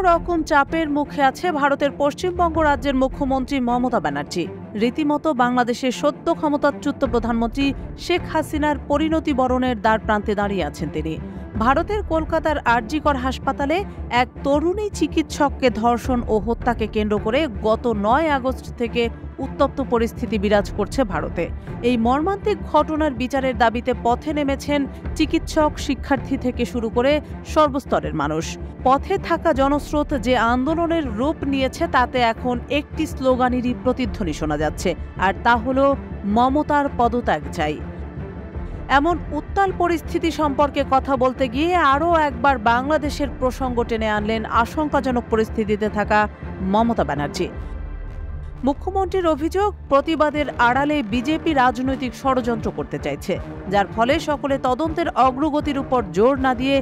রকম চাপের মুখে আছে ভারতের পশ্চিমবঙ্গ রাজ্যের মুখ্যমন্ত্রী মমতা ব্যানার্জি। রীতিমতো বাংলাদেশের সদ্য ক্ষমতাচ্যুত প্রধানমন্ত্রী শেখ হাসিনার পরিণতি বরণের দ্বার প্রান্তে দাঁড়িয়ে আছেন তিনি। ভারতের কলকাতার আরজিকর হাসপাতালে এক তরুণী চিকিৎসককে ধর্ষণ ও হত্যাকে কেন্দ্র করে গত ৯ আগস্ট থেকে উত্তপ্ত পরিস্থিতি বিরাজ করছে ভারতে। এই মর্মান্তিক ঘটনার বিচারের দাবিতে পথে নেমেছেন চিকিৎসক, শিক্ষার্থী থেকে শুরু করে সর্বস্তরের মানুষ। পথে থাকা জনস্রোত যে আন্দোলনের রূপ নিয়েছে তাতে এখন একটি স্লোগানেরই প্রতিধ্বনি শোনা যাচ্ছে, আর তা হলো মমতার পদত্যাগ চাই। এমন উত্তাল পরিস্থিতি সম্পর্কে কথা বলতে গিয়ে আরও একবার বাংলাদেশের প্রসঙ্গ টেনে আনলেন আশঙ্কাজনক পরিস্থিতিতে থাকা মমতা ব্যানার্জি। মুখ্যমন্ত্রীর অভিযোগ, প্রতিবাদের আড়ালে বিজেপি রাজনৈতিক ষড়যন্ত্র করতে চাইছে, যার ফলে সকলে তদন্তের অগ্রগতির উপর জোর না দিয়ে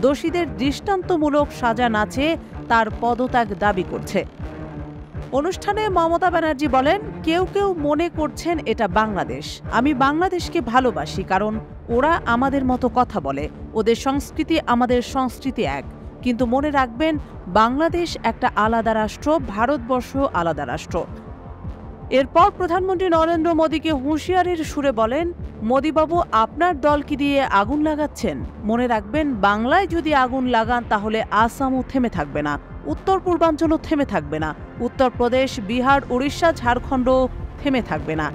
দোষীদের দৃষ্টান্তমূলক সাজা না চেয়ে তার পদত্যাগ দাবি করছে। অনুষ্ঠানে মমতা ব্যানার্জি বলেন, কেউ কেউ মনে করছেন এটা বাংলাদেশ। আমি বাংলাদেশকে ভালোবাসি, কারণ ওরা আমাদের মতো কথা বলে, ওদের সংস্কৃতি আমাদের সংস্কৃতি এক। কিন্তু মনে রাখবেন, বাংলাদেশ একটা আলাদা রাষ্ট্র, ভারতবর্ষ আলাদা রাষ্ট্র। এরপর প্রধানমন্ত্রী নরেন্দ্র মোদীকে হুঁশিয়ারির সুরে বলেন, মোদীবাবু, আপনার দল কি দিয়ে আগুন লাগাচ্ছেন? মনে রাখবেন, বাংলায় যদি আগুন লাগান তাহলে আসামও থেমে থাকবে না, উত্তর পূর্বাঞ্চলও থেমে থাকবে না, উত্তরপ্রদেশ, বিহার, উড়িষ্যা, ঝাড়খণ্ডও থেমে থাকবে না,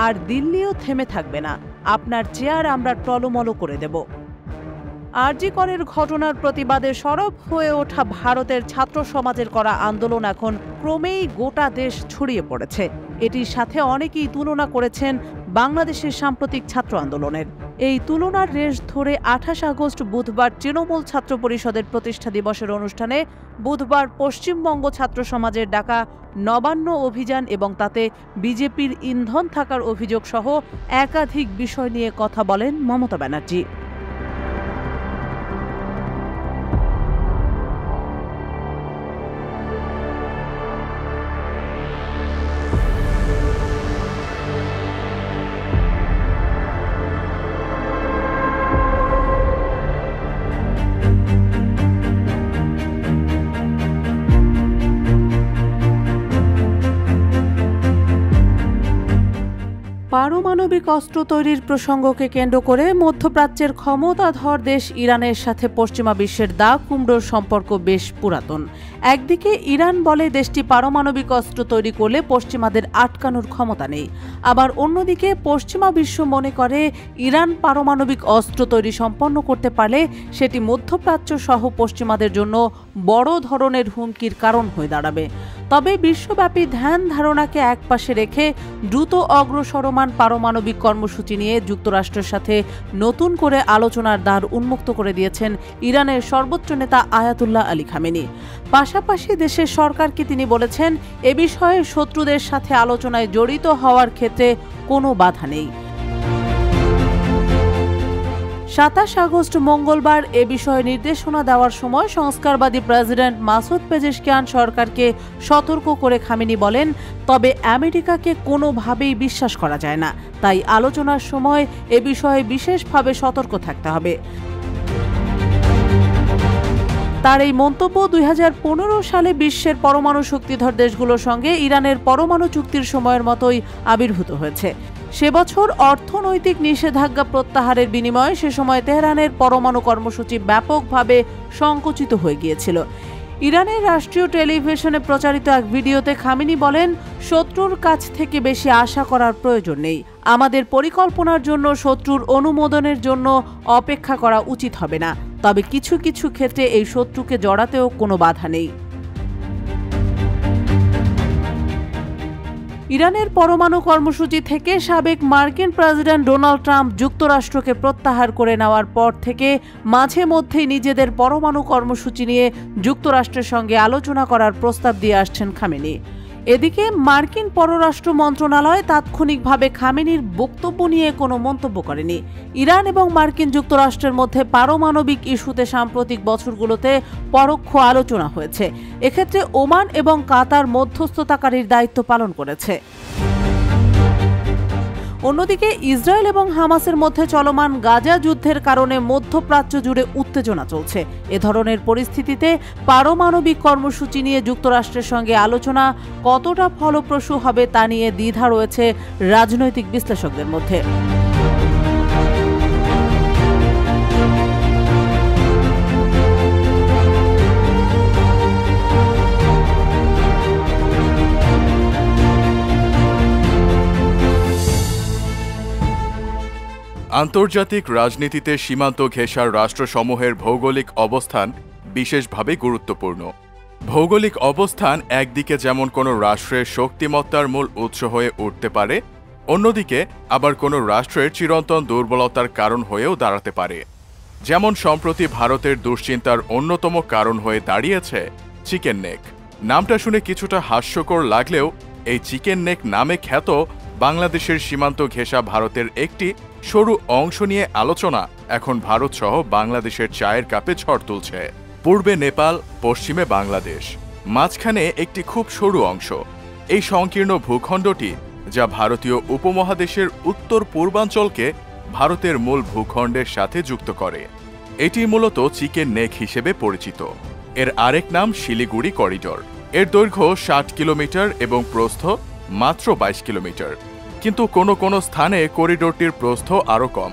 আর দিল্লিও থেমে থাকবে না। আপনার চেয়ার আমরা টলমল করে দেব। আরজি করের ঘটনার প্রতিবাদে সরব হয়ে ওঠা ভারতের ছাত্র সমাজের করা আন্দোলন এখন ক্রমেই গোটা দেশ ছড়িয়ে পড়েছে। এটির সাথে অনেকেই তুলনা করেছেন বাংলাদেশের সাম্প্রতিক ছাত্র আন্দোলনের। এই তুলনার রেশ ধরে 28 আগস্ট বুধবার তৃণমূল ছাত্র পরিষদের প্রতিষ্ঠা দিবসের অনুষ্ঠানে বুধবার পশ্চিমবঙ্গ ছাত্র সমাজের ডাকা নবান্ন অভিযান এবং তাতে বিজেপির ইন্ধন থাকার অভিযোগ সহ একাধিক বিষয় নিয়ে কথা বলেন মমতা ব্যানার্জি। পারমাণবিক অস্ত্র তৈরির প্রসঙ্গকে কেন্দ্র করে মধ্যপ্রাচ্যের ক্ষমতাধর দেশ ইরানের সাথে পশ্চিমা বিশ্বের দা কুমড়োর সম্পর্ক বেশ পুরাতন। একদিকে ইরান বলে দেশটি পারমাণবিক অস্ত্র তৈরি করলে পশ্চিমাদের আটকানোর ক্ষমতা নেই, আবার অন্যদিকে পশ্চিমা বিশ্ব মনে করে ইরান পারমাণবিক অস্ত্র তৈরি সম্পন্ন করতে পারলে সেটি মধ্যপ্রাচ্য সহ পশ্চিমাদের জন্য বড় ধরনের হুমকির কারণ হয়ে দাঁড়াবে। তবে বিশ্বব্যাপী ধ্যান ধারণাকে একপাশে রেখে দ্রুত অগ্রসরমান পারমাণবিক কর্মসূচি নিয়ে যুক্তরাষ্ট্রের সাথে নতুন করে আলোচনার দ্বার উন্মুক্ত করে দিয়েছেন ইরানের সর্বোচ্চ নেতা আয়াতুল্লাহ আলী খামেনি। পাশাপাশি দেশের সরকারকে তিনি বলেছেন, এ বিষয়ে শত্রুদের সাথে আলোচনায় জড়িত হওয়ার ক্ষেত্রে কোনো বাধা নেই। 27 আগস্ট মঙ্গলবার এ বিষয়ে নির্দেশনা দেওয়ার সময় সংস্কারবাদী প্রেসিডেন্ট মাসুদ পেজেশকিয়ান সরকারকে সতর্ক করে খামেনি বলেন, তবে আমেরিকাকে কোনোভাবেই বিশ্বাস করা যায় না, তাই আলোচনার সময় এ বিষয়ে বিশেষভাবে সতর্ক থাকতে হবে। তার এই মন্তব্য 2015 সালে বিশ্বের পরমাণু শক্তিধর দেশগুলোর সঙ্গে ইরানের পরমাণু চুক্তির সময়ের মতোই আবির্ভূত হয়েছে। সে বছর অর্থনৈতিক নিষেধাজ্ঞা প্রত্যাহারের বিনিময়ে সে সময় তেহরানের পরমাণু কর্মসূচি ব্যাপকভাবে সংকুচিত হয়ে গিয়েছিল। ইরানের রাষ্ট্রীয় টেলিভিশনে প্রচারিত এক ভিডিওতে খামেনি বলেন, শত্রুর কাছ থেকে বেশি আশা করার প্রয়োজন নেই। আমাদের পরিকল্পনার জন্য শত্রুর অনুমোদনের জন্য অপেক্ষা করা উচিত হবে না, তবে কিছু কিছু ক্ষেত্রে এই শত্রুকে জড়াতেও কোনো বাধা নেই। ইরানের পরমাণু কর্মসূচি থেকে সাবেক মার্কিন প্রেসিডেন্ট ডোনাল্ড ট্রাম্প যুক্তরাষ্ট্রকে প্রত্যাহার করে নেওয়ার পর থেকে মাঝে মধ্যেই নিজেদের পরমাণু কর্মসূচি নিয়ে যুক্তরাষ্ট্রের সঙ্গে আলোচনা করার প্রস্তাব দিয়ে আসছেন খামেনি। এদিকে মার্কিন পররাষ্ট্র মন্ত্রণালয় তাৎক্ষণিকভাবে খামেনির বক্তব্য নিয়ে কোনো মন্তব্য করেনি। ইরান এবং মার্কিন যুক্তরাষ্ট্রের মধ্যে পারমাণবিক ইস্যুতে সাম্প্রতিক বছরগুলোতে পরোক্ষ আলোচনা হয়েছে। এক্ষেত্রে ওমান এবং কাতার মধ্যস্থতাকারীর দায়িত্ব পালন করেছে। অন্যদিকে ইসরায়েল এবং হামাসের মধ্যে চলমান গাজা যুদ্ধের কারণে মধ্যপ্রাচ্য জুড়ে উত্তেজনা চলছে। এ ধরনের পরিস্থিতিতে পারমাণবিক কর্মসূচি নিয়ে যুক্তরাষ্ট্রের সঙ্গে আলোচনা কতটা ফলপ্রসূ হবে তা নিয়ে দ্বিধা রয়েছে রাজনৈতিক বিশ্লেষকদের মধ্যে। আন্তর্জাতিক রাজনীতিতে সীমান্ত ঘেঁষার রাষ্ট্রসমূহের ভৌগোলিক অবস্থান বিশেষভাবে গুরুত্বপূর্ণ। ভৌগোলিক অবস্থান একদিকে যেমন কোনো রাষ্ট্রের শক্তিমত্তার মূল উৎস হয়ে উঠতে পারে, অন্যদিকে আবার কোনো রাষ্ট্রের চিরন্তন দুর্বলতার কারণ হয়েও দাঁড়াতে পারে। যেমন সম্প্রতি ভারতের দুশ্চিন্তার অন্যতম কারণ হয়ে দাঁড়িয়েছে চিকেন নেক। নামটা শুনে কিছুটা হাস্যকর লাগলেও এই চিকেন নেক নামে খ্যাত বাংলাদেশের সীমান্ত ঘেঁষা ভারতের একটি সরু অংশ নিয়ে আলোচনা এখন ভারত সহ বাংলাদেশের চায়ের কাপে ঝড় তুলছে। পূর্বে নেপাল, পশ্চিমে বাংলাদেশ, মাঝখানে একটি খুব সরু অংশ। এই সংকীর্ণ ভূখণ্ডটি, যা ভারতীয় উপমহাদেশের উত্তর পূর্বাঞ্চলকে ভারতের মূল ভূখণ্ডের সাথে যুক্ত করে, এটি মূলত চিকেন নেক হিসেবে পরিচিত। এর আরেক নাম শিলিগুড়ি করিডোর। এর দৈর্ঘ্য 60 কিলোমিটার এবং প্রস্থ মাত্র 22 কিলোমিটার, কিন্তু কোনো কোনো স্থানে করিডোরটির প্রস্থ আরও কম।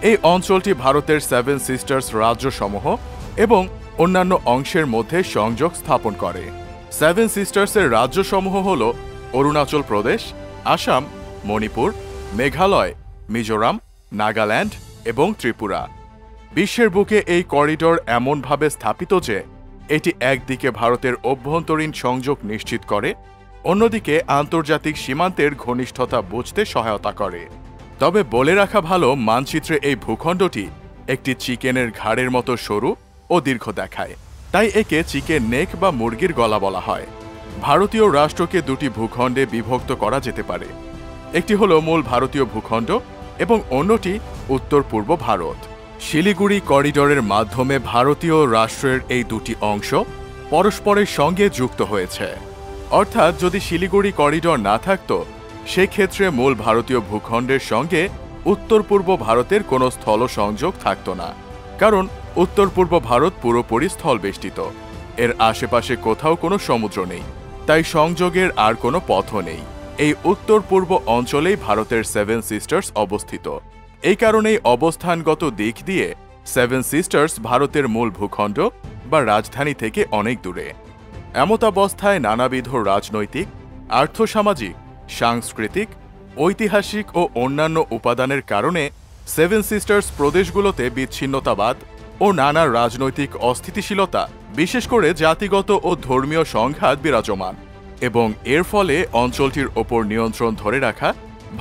এই অঞ্চলটি ভারতের 7 সিস্টার্স রাজ্যসমূহ এবং অন্যান্য অংশের মধ্যে সংযোগ স্থাপন করে। 7 সিস্টার্সের রাজ্যসমূহ হল অরুণাচল প্রদেশ, আসাম, মণিপুর, মেঘালয়, মিজোরাম, নাগাল্যান্ড এবং ত্রিপুরা। বিশ্বের বুকে এই করিডোর এমনভাবে স্থাপিত যে এটি একদিকে ভারতের অভ্যন্তরীণ সংযোগ নিশ্চিত করে, অন্যদিকে আন্তর্জাতিক সীমান্তের ঘনিষ্ঠতা বুঝতে সহায়তা করে। তবে বলে রাখা ভালো, মানচিত্রে এই ভূখণ্ডটি একটি চিকেনের ঘাড়ের মতো সরু ও দীর্ঘ দেখায়, তাই একে চিকেন নেক বা মুরগির গলা বলা হয়। ভারতীয় রাষ্ট্রকে দুটি ভূখণ্ডে বিভক্ত করা যেতে পারে। একটি হল মূল ভারতীয় ভূখণ্ড এবং অন্যটি উত্তর পূর্ব ভারত। শিলিগুড়ি করিডোরের মাধ্যমে ভারতীয় রাষ্ট্রের এই দুটি অংশ পরস্পরের সঙ্গে যুক্ত হয়েছে। অর্থাৎ যদি শিলিগুড়ি করিডোর না থাকত, সেক্ষেত্রে মূল ভারতীয় ভূখণ্ডের সঙ্গে উত্তর পূর্ব ভারতের কোনো স্থল সংযোগ থাকত না, কারণ উত্তর পূর্ব ভারত পুরোপুরি স্থলবেষ্টিত। এর আশেপাশে কোথাও কোনো সমুদ্র নেই, তাই সংযোগের আর কোনো পথও নেই। এই উত্তর পূর্ব অঞ্চলেই ভারতের 7 সিস্টার্স অবস্থিত। এই কারণেই অবস্থানগত দিক দিয়ে 7 সিস্টার্স ভারতের মূল ভূখণ্ড বা রাজধানী থেকে অনেক দূরে। এমতাবস্থায় নানাবিধ রাজনৈতিক, আর্থসামাজিক, সাংস্কৃতিক, ঐতিহাসিক ও অন্যান্য উপাদানের কারণে 7 সিস্টার্স প্রদেশগুলোতে বিচ্ছিন্নতাবাদ ও নানা রাজনৈতিক অস্থিতিশীলতা, বিশেষ করে জাতিগত ও ধর্মীয় সংঘাত বিরাজমান, এবং এর ফলে অঞ্চলটির ওপর নিয়ন্ত্রণ ধরে রাখা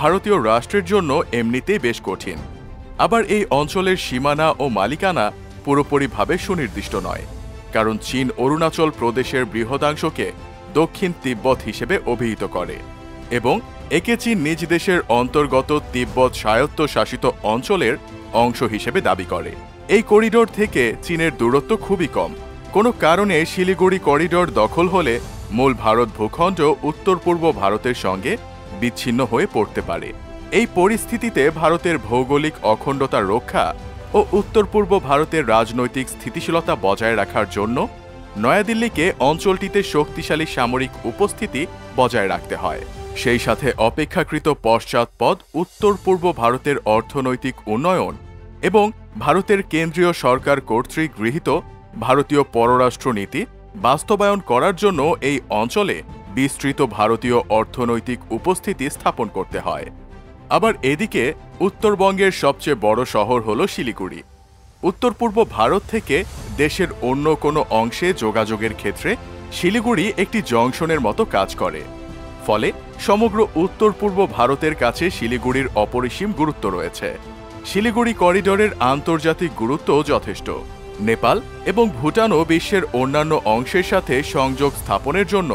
ভারতীয় রাষ্ট্রের জন্য এমনিতেই বেশ কঠিন। আবার এই অঞ্চলের সীমানা ও মালিকানা পুরোপুরিভাবে সুনির্দিষ্ট নয়, কারণ চীন অরুণাচল প্রদেশের বৃহদাংশকে দক্ষিণ তিব্বত হিসেবে অভিহিত করে এবং একে চীন নিজ দেশের অন্তর্গত তিব্বত স্বায়ত্তশাসিত অঞ্চলের অংশ হিসেবে দাবি করে। এই করিডোর থেকে চীনের দূরত্ব খুবই কম। কোনো কারণে শিলিগুড়ি করিডোর দখল হলে মূল ভারত ভূখণ্ড উত্তর পূর্ব ভারতের সঙ্গে বিচ্ছিন্ন হয়ে পড়তে পারে। এই পরিস্থিতিতে ভারতের ভৌগোলিক অখণ্ডতা রক্ষা ও উত্তর পূর্ব ভারতের রাজনৈতিক স্থিতিশীলতা বজায় রাখার জন্য নয়াদিল্লিকে অঞ্চলটিতে শক্তিশালী সামরিক উপস্থিতি বজায় রাখতে হয়। সেই সাথে অপেক্ষাকৃত পশ্চাৎপদ উত্তর পূর্ব ভারতের অর্থনৈতিক উন্নয়ন এবং ভারতের কেন্দ্রীয় সরকার কর্তৃক গৃহীত ভারতীয় পররাষ্ট্র নীতি বাস্তবায়ন করার জন্য এই অঞ্চলে বিস্তৃত ভারতীয় অর্থনৈতিক উপস্থিতি স্থাপন করতে হয়। আবার এদিকে উত্তরবঙ্গের সবচেয়ে বড় শহর হল শিলিগুড়ি। উত্তর পূর্ব ভারত থেকে দেশের অন্য কোনো অংশে যোগাযোগের ক্ষেত্রে শিলিগুড়ি একটি জংশনের মতো কাজ করে। ফলে সমগ্র উত্তর পূর্ব ভারতের কাছে শিলিগুড়ির অপরিসীম গুরুত্ব রয়েছে। শিলিগুড়ি করিডোরের আন্তর্জাতিক গুরুত্ব যথেষ্ট। নেপাল এবং ভুটানও বিশ্বের অন্যান্য অংশের সাথে সংযোগ স্থাপনের জন্য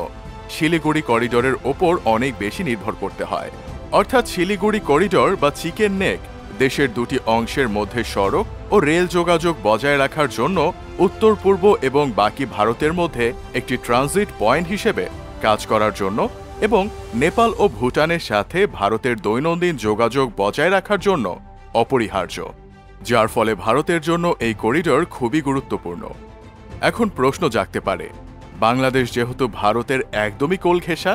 শিলিগুড়ি করিডোরের ওপর অনেক বেশি নির্ভর করতে হয়। অর্থাৎ শিলিগুড়ি করিডোর বা চিকেন নেক দেশের দুটি অংশের মধ্যে সড়ক ও রেল যোগাযোগ বজায় রাখার জন্য উত্তর পূর্ব এবং বাকি ভারতের মধ্যে একটি ট্রানজিট পয়েন্ট হিসেবে কাজ করার জন্য এবং নেপাল ও ভুটানের সাথে ভারতের দৈনন্দিন যোগাযোগ বজায় রাখার জন্য অপরিহার্য, যার ফলে ভারতের জন্য এই করিডোর খুবই গুরুত্বপূর্ণ। এখন প্রশ্ন জাগতে পারে, বাংলাদেশ যেহেতু ভারতের একদমই কোল ঘেঁষা,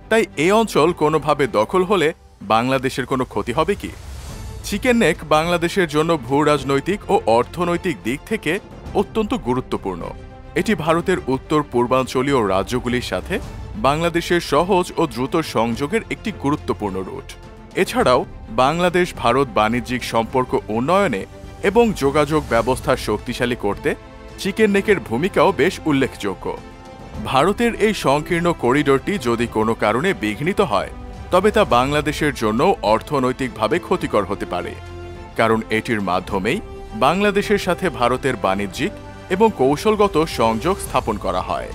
তাই এই অঞ্চল কোনোভাবে দখল হলে বাংলাদেশের কোনো ক্ষতি হবে কি? চিকেন নেক বাংলাদেশের জন্য ভূ রাজনৈতিক ও অর্থনৈতিক দিক থেকে অত্যন্ত গুরুত্বপূর্ণ। এটি ভারতের উত্তর পূর্বাঞ্চলীয় রাজ্যগুলির সাথে বাংলাদেশের সহজ ও দ্রুত সংযোগের একটি গুরুত্বপূর্ণ রুট। এছাড়াও বাংলাদেশ ভারত বাণিজ্যিক সম্পর্ক উন্নয়নে এবং যোগাযোগ ব্যবস্থা শক্তিশালী করতে চিকেন নেকের ভূমিকাও বেশ উল্লেখযোগ্য। ভারতের এই সংকীর্ণ করিডোরটি যদি কোনো কারণে বিঘ্নিত হয়, তবে তা বাংলাদেশের জন্য অর্থনৈতিকভাবে ক্ষতিকর হতে পারে, কারণ এটির মাধ্যমেই বাংলাদেশের সাথে ভারতের বাণিজ্যিক এবং কৌশলগত সংযোগ স্থাপন করা হয়।